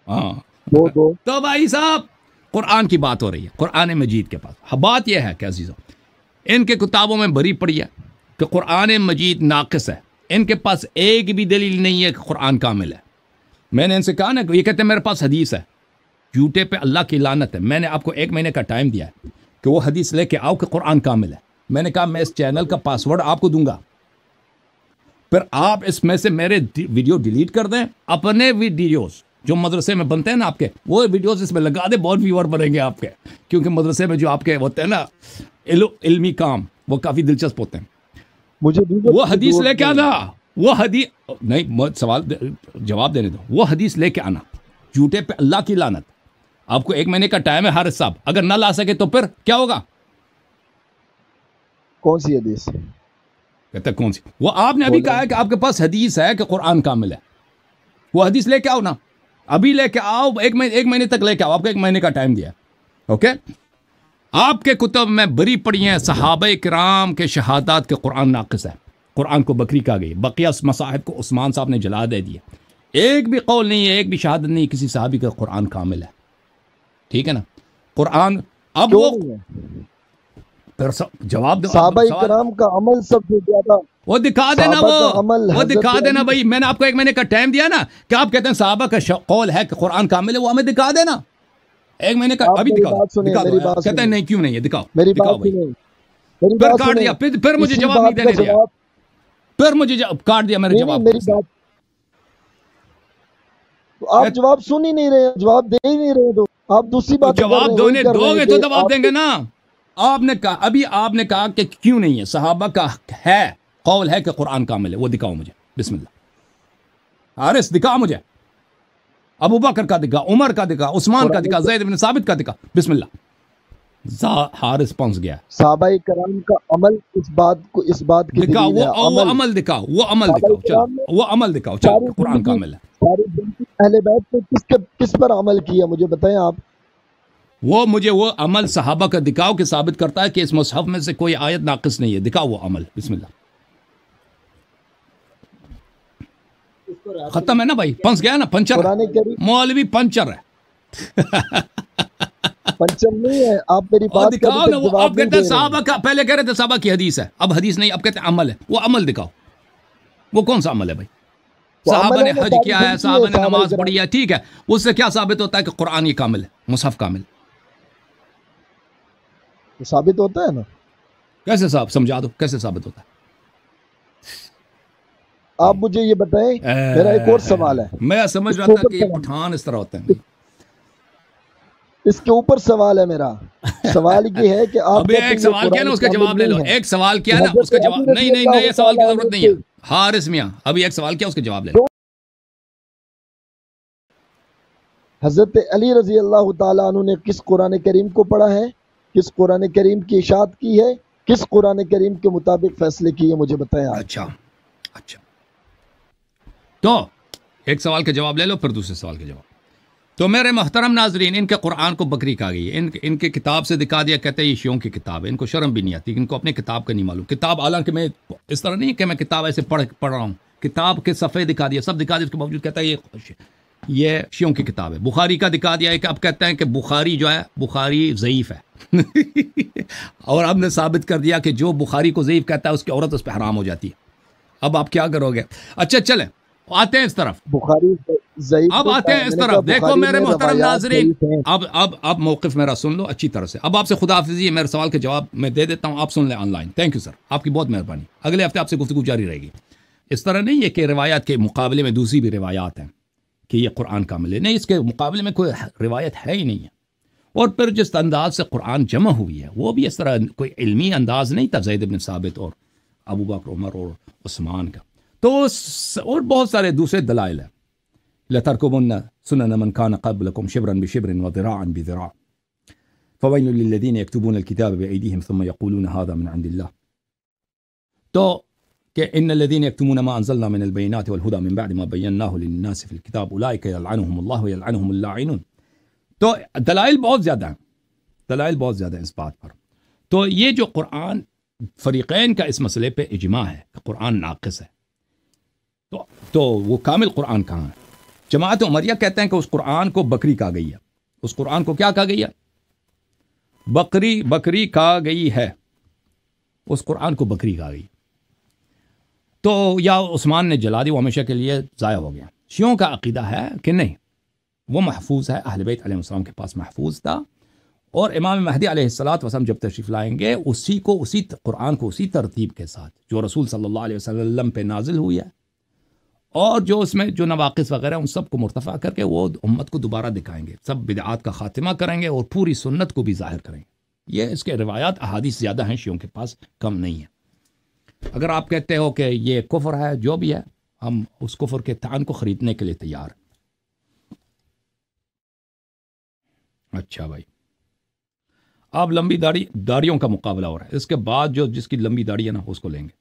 Speaker 1: ہاں
Speaker 2: دو.
Speaker 1: تو بھائی صاحب قرآن کی بات ہو رہی ہے، قرآن مجید کے پاس. بات یہ ہے کہ عزیزو، ان کے کتابوں میں بری پڑی ہے کہ قرآن مجید ناقص ہے. ان کے پاس ایک بھی دلیل نہیں ہے کہ قرآن کامل ہے. میں نے ان سے کہا نا، یہ کہتے ہیں میرے پاس حدیث ہے. جھوٹے پہ اللہ کی لعنت ہے. میں نے آپ کو 1 مہینے کا ٹائم دیا ہے کہ وہ حدیث لے کے آؤ کہ قرآن کامل ہے. میں نے کہا میں اس چینل کا پاسورڈ آپ کو دوں گا، پھر آپ اس میں سے میرے ویڈیو ڈیلیٹ کر دیں. اپنے ویڈیوز جو مدرسے میں بنتے ہیں نا آپ کے، وہ ویڈیوز اس میں لگا دیں. بہت ویور بنیں گے آپ کے، کیونکہ مدرسے میں جو آپ کے ہوتے ہیں نا علمی کام، وہ کافی دلچسپ ہوتے ہیں.
Speaker 2: مجھے
Speaker 1: وہ حدیث لے کے آنا. وہ حدیث نہیں، سوال جواب دینے دو. وہ حدیث لے کے آنا. جھوٹے پہ اللہ کی لعنت. آپ کو 1 مہینے کا ٹائم ہے حارث صاحب. اگر نہ لا سکے تو پھر کیا ہوگا؟
Speaker 2: کون سی حدیث؟
Speaker 1: کہتے کون سی؟ وہ آپ نے ابھی کہا ہے کہ آپ کے پاس حدیث ہے کہ قرآن کامل ہے. وہ حدیث لے کے آؤ نا، ابھی لے کے آؤ. 1 مہینے تک لے کے آؤ. آپ کو 1 مہینے کا ٹائم دیا. اوکے. آپ کے کتب میں بری پڑی ہیں صحابہ کرام کے شہادات کے قرآن ناقص ہے، قرآن کو بکری کہا گئی. بقیہ مصاحف کو عثمان صاحب نے جلا دے دیا. ایک بھی قول نہیں ہے، ایک بھی شہادت نہیں کسی صحابی کا قرآن کامل ہے. ٹھیک ہے نا. قرآن اب
Speaker 2: کیوں
Speaker 1: وہ
Speaker 2: نہیں ہے؟
Speaker 1: پھر جواب دو.
Speaker 2: صحابہ
Speaker 1: سوال
Speaker 2: کرام کا عمل سب سے زیادہ،
Speaker 1: وہ دکھا دینا،
Speaker 2: صحابہ کا عمل
Speaker 1: وہ
Speaker 2: حضرت
Speaker 1: دکھا دینا
Speaker 2: علی،
Speaker 1: بھائی. میں نے آپ کو ایک مہینے کا ٹائم دیا نا کہ آپ کہتے ہیں صحابہ کا قول ہے کہ قرآن کامل ہے، وہ ہمیں دکھا دینا. ایک مہینے کا
Speaker 2: آپ
Speaker 1: ابھی
Speaker 2: میری
Speaker 1: دکھا
Speaker 2: بات
Speaker 1: دو،
Speaker 2: سنیں،
Speaker 1: دکھا
Speaker 2: میری
Speaker 1: دو.
Speaker 2: بات
Speaker 1: کہتے ہیں
Speaker 2: سنیں،
Speaker 1: نہیں کیوں نہیں ہے، دکھاؤ
Speaker 2: میری
Speaker 1: دکھاؤ
Speaker 2: بات
Speaker 1: بھائی.
Speaker 2: سنیں، میری
Speaker 1: پھر
Speaker 2: بات
Speaker 1: کاٹ
Speaker 2: سنیں.
Speaker 1: دیا، پھر مجھے
Speaker 2: اسی
Speaker 1: جواب نہیں
Speaker 2: بات کا
Speaker 1: دینے دیا،
Speaker 2: جواب،
Speaker 1: پھر مجھے کاٹ دیا میرے
Speaker 2: نہیں
Speaker 1: جواب
Speaker 2: میری
Speaker 1: کو.
Speaker 2: بات، تو آپ جواب سن ہی نہیں رہے، جواب دے ہی نہیں رہے، تو آپ دوسری
Speaker 1: تو
Speaker 2: باتیں کر رہے
Speaker 1: جواب
Speaker 2: ہیں، وہی کر
Speaker 1: دو
Speaker 2: رہے ہیں
Speaker 1: گے تو
Speaker 2: کہ
Speaker 1: جواب دیں
Speaker 2: آپ،
Speaker 1: گے نا. آپ نے کہا ابھی، آپ نے کہا کہ کیوں نہیں ہے، صحابہ کا ہے قول ہے کہ قرآن کامل ہے، وہ دکھاؤ مجھے. بسم اللہ. حارث دکھا مجھے، ابو بکر کا دکھا، عمر کا دکھا، عثمان کا
Speaker 2: قرآن
Speaker 1: دکھا، زید بن ثابت کا دکھا. بسم اللہ. حارث پہنچ گیا.
Speaker 2: صحابہ کرام کا عمل اس بات کی
Speaker 1: دکھاؤ
Speaker 2: دلیل ہے.
Speaker 1: وہ
Speaker 2: عمل
Speaker 1: عمل دکھاؤ، وہ عمل
Speaker 2: صحابہ
Speaker 1: دکھاؤ.
Speaker 2: کرام نے
Speaker 1: چلو وہ عمل دکھاؤ، چلو
Speaker 2: ساری
Speaker 1: کہ قرآن
Speaker 2: زندگی،
Speaker 1: کامل ہے.
Speaker 2: ساری زندگی اہل بیت نے کس پر عمل کیا، مجھے بتائیں آپ.
Speaker 1: وہ مجھے وہ عمل صحابہ کا دکھاؤ کہ ثابت کرتا ہے کہ اس مصحف میں سے کوئی آیت ناقص نہیں ہے. دکھاؤ وہ عمل. بسم اللہ. ختم ہے نا بھائی، پنس گیا نا، پنچر
Speaker 2: قرآن
Speaker 1: ہے.
Speaker 2: کریم
Speaker 1: مولوی پنچر ہے.
Speaker 2: پنچر نہیں ہے. آپ میری
Speaker 1: اور
Speaker 2: بات کا ابھی
Speaker 1: دکھاؤ نا.
Speaker 2: تک
Speaker 1: وہ
Speaker 2: جواب
Speaker 1: آپ
Speaker 2: نہیں
Speaker 1: کہتے ہیں
Speaker 2: دے رہے
Speaker 1: صحابہ
Speaker 2: ہیں.
Speaker 1: کا، پہلے کہہ رہے تھے صحابہ کی حدیث ہے، اب حدیث نہیں، اب کہتے ہیں عمل ہے. وہ عمل دکھاؤ، وہ کون سا عمل ہے بھائی؟
Speaker 2: وہ
Speaker 1: صحابہ
Speaker 2: عمل
Speaker 1: نے
Speaker 2: ہے نا،
Speaker 1: حج
Speaker 2: ساری
Speaker 1: کیا ہے،
Speaker 2: زندگی
Speaker 1: صحابہ نے
Speaker 2: صحابہ
Speaker 1: نماز
Speaker 2: کرام.
Speaker 1: پڑھی ہے، ٹھیک ہے. اس سے کیا ثابت ہوتا ہے کہ قرآن یہ کامل ہے، مصحف کامل.
Speaker 2: تو ثابت ہوتا ہے نا.
Speaker 1: کیسے صاحب سمجھا دو، کیسے ثابت ہوتا
Speaker 2: آپ مجھے یہ بتائیں، میرا ایک اور
Speaker 1: ہے؟
Speaker 2: سوال ہے.
Speaker 1: میں سمجھ
Speaker 2: اس
Speaker 1: رہا
Speaker 2: کے
Speaker 1: تھا
Speaker 2: اوپر
Speaker 1: کہ یہ
Speaker 2: سوال،
Speaker 1: پٹھان اس طرح ہوتے ہیں.
Speaker 2: اس کے اوپر سوال ہے میرا. سوال یہ ہے کہ آپ
Speaker 1: ابھی
Speaker 2: کہتے
Speaker 1: ایک
Speaker 2: ہیں یہ
Speaker 1: سوال کیا نا،
Speaker 2: قرآن
Speaker 1: اس کا
Speaker 2: کامل
Speaker 1: جواب لے لو.
Speaker 2: نہیں ہے.
Speaker 1: ایک سوال کیا
Speaker 2: تو
Speaker 1: نا، اس
Speaker 2: حضرت
Speaker 1: کا
Speaker 2: علی
Speaker 1: جواب
Speaker 2: رضی
Speaker 1: نہیں،
Speaker 2: اللہ
Speaker 1: یہ سوال کی
Speaker 2: تعالیٰ
Speaker 1: ضرورت
Speaker 2: عنہ
Speaker 1: نہیں
Speaker 2: سے،
Speaker 1: ہے. حارث میاں ابھی ایک سوال کیا، اس کا جواب لے لو.
Speaker 2: حضرت علی رضی اللہ تعالیٰ عنہ نے کس قرآن کریم کو پڑھا ہے، کس قرآن کریم کی اشاعت کی ہے، کس قرآن کریم کے مطابق فیصلے کیے، مجھے بتائیں آپ.
Speaker 1: اچھا اچھا، تو ایک سوال کا جواب لے لو، پھر دوسرے سوال کا جواب. تو میرے محترم ناظرین، ان کے قرآن کو بکری کہا گئی ہے. ان کے کتاب سے دکھا دیا، کہتے ہیں یہ شیعوں کی کتاب ہے. ان کو شرم بھی نہیں آتی، ان کو اپنی کتاب کا نہیں معلوم. کتاب، حالانکہ میں اس طرح نہیں کہ میں کتاب ایسے پڑھ رہا ہوں، کتاب کے صفحے دکھا دیا، سب دکھا دیا، اس کے باوجود کہتا ہے یہ شیعوں کی کتاب ہے. بخاری کا دکھا دیا ہے کہ اب کہتے ہیں کہ بخاری جو ہے، بخاری ضعیف ہے. اور ہم نے ثابت کر دیا کہ جو بخاری کو ضعیف کہتا ہے اس کی عورت اس پہ حرام ہو جاتی ہے. اب آپ کیا کرو گے؟ اچھا چلیں آتے ہیں اس طرف.
Speaker 2: بخاری ضعیف
Speaker 1: اب
Speaker 2: نہیں
Speaker 1: آتے
Speaker 2: کہا،
Speaker 1: ہیں اس
Speaker 2: میں نے
Speaker 1: طرف.
Speaker 2: کہا
Speaker 1: دیکھو
Speaker 2: بخاری
Speaker 1: میرے
Speaker 2: میں
Speaker 1: محترم
Speaker 2: روایات
Speaker 1: ناظرین،
Speaker 2: ضعیف ہیں.
Speaker 1: اب موقف میرا سن لو اچھی طرح سے. اب آپ سے خدا حافظی ہے، میرے سوال کے جواب میں دے دیتا ہوں، آپ سن لیں on line. Thank you sir, آپ کی بہت مہربانی. اگلے ہفتے آپ سے گفتگو جاری رہے گی. اس طرح نہیں ہے کہ روایات کے مقابلے میں دوسری بھی روایات ہیں کہ یہ قرآن کامل ہے، نہیں، اس کے مقابلے میں کوئی روایت ہے ہی نہیں ہے. اور پھر جس انداز سے قرآن جمع ہوئی ہے وہ بھی اس طرح کوئی علمی انداز نہیں تھا زید بن ثابت اور ابو بکر، عمر اور عثمان کا. تو اور بہت سارے دوسرے دلائل ہیں. لَتَرْكُبُنَّ سُنَنَ مَنْ كَانَ قَبْلَكُمْ شِبْرًا بِشِبْرٍ وَذِرَاعًا بِذِرَاعٍ فَوَيْلٌ لِلَّذِينَ يَكْتُبُونَ الْكِتَابَ بِأَيْدِيهِمْ ثُمَّ يَقُولُونَ هَذَا مِنْ عِنْدِ اللَّهِ. تو کہ ان الذين يكتمون ما انزلنا من البينات والهدى من بعد ما بيناه للناس في الكتاب اولئك يلعنهم الله ويلعنهم اللاعنون. تو دلائل بہت زیادہ ہیں، دلائل بہت زیادہ ہیں اس بات پر. تو یہ جو قرآن، فریقین کا اس مسئلے پہ اجماع ہے کہ قرآن ناقص ہے. تو وہ کامل قرآن کہاں ہے؟ جماعت عمریہ کہتے ہیں کہ اس قرآن کو بکری کہا گئی ہے. اس قرآن کو کیا کہا گئی ہے؟ بکری کہا گئی ہے. اس قرآن کو بکری کہا گئی. تو یا عثمان نے جلا دی، وہ ہمیشہ کے لیے ضائع ہو گیا. شیعوں کا عقیدہ ہے کہ نہیں، وہ محفوظ ہے، اہل بیت علیہ السلام کے پاس محفوظ تھا. اور امام مہدی علیہ السلام جب تشریف لائیں گے، اسی قرآن کو اسی ترتیب کے ساتھ جو رسول صلی اللہ علیہ وسلم پہ نازل ہوئی ہے، اور جو اس میں جو نواقص وغیرہ ان سب کو مرتفع کر کے وہ امت کو دوبارہ دکھائیں گے. سب بدعات کا خاتمہ کریں گے اور پوری سنت کو بھی ظاہر کریں گے. یہ اس کے روایات احادیث زیادہ ہیں، شیعوں کے پاس کم نہیں ہیں. اگر آپ کہتے ہو کہ یہ کفر ہے، جو بھی ہے، ہم اس کفر کے طعن کو خریدنے کے لیے تیار ہیں. اچھا بھائی، اب لمبی داڑھیوں کا مقابلہ ہو رہا ہے. اس کے بعد جو جس کی لمبی داڑھی ہے نا، اس کو لیں گے.